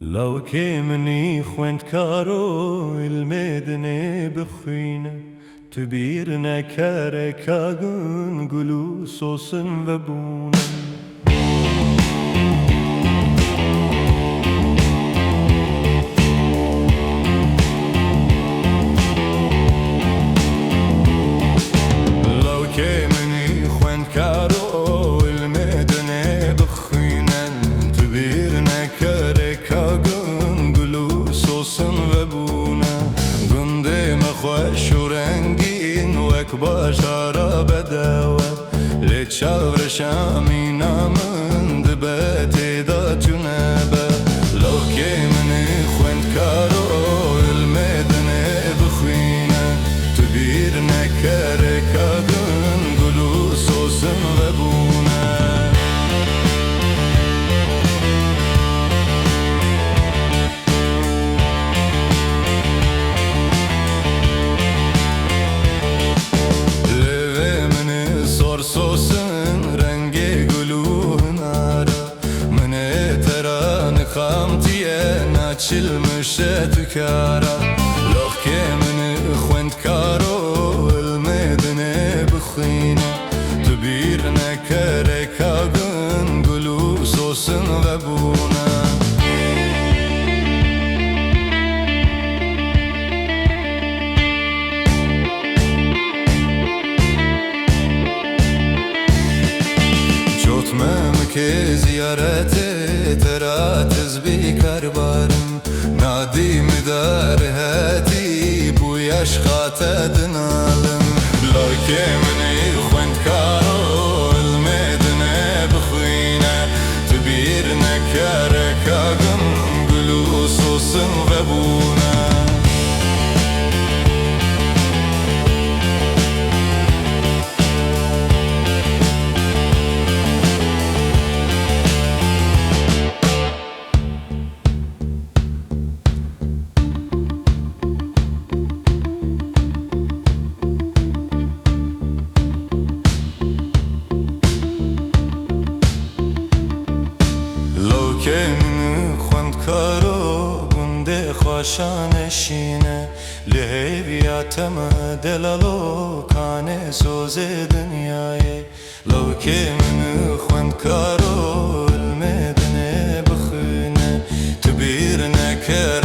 Lawikê Min xwendkaro ilmêdinê bixwîne Tu bîr nekere kagin gul sosin vebûne Lawikê Min xwendkaro ilmêdinê bixwîne Tu bîr nekere kagin gul sosin vebûne Gundê me xweş û rengîn wek bajara bedewe Lê çavreşa mîna min dibe têda tunebe Lawikê Min xwendkaro ilmêdinê bixwîne Tu bîr nekere kagin gul sosin vebûne Sosin rengê gulûn ara Minê teranê xamtiye naçilmişe tükara Lawikê Min xwendkaro ilmêdinê bixwîne Tu bîr nekere kagin gul sosin vebûne Ke ziyarete teratız bir karbarım Nadim dar hati bu yaş katedin alım Lawikê Min xwendkaro ilmêdinê bixwîne Tu bîr nekere kagin gul sosin vebûne Lawikê Min xwendkaro gundê xweşa neşîne Li hêviya te me delalokanê sozê dinyayê Lawikê Min xwendkaro ilmêdinê bixwîne Tu bîr nekere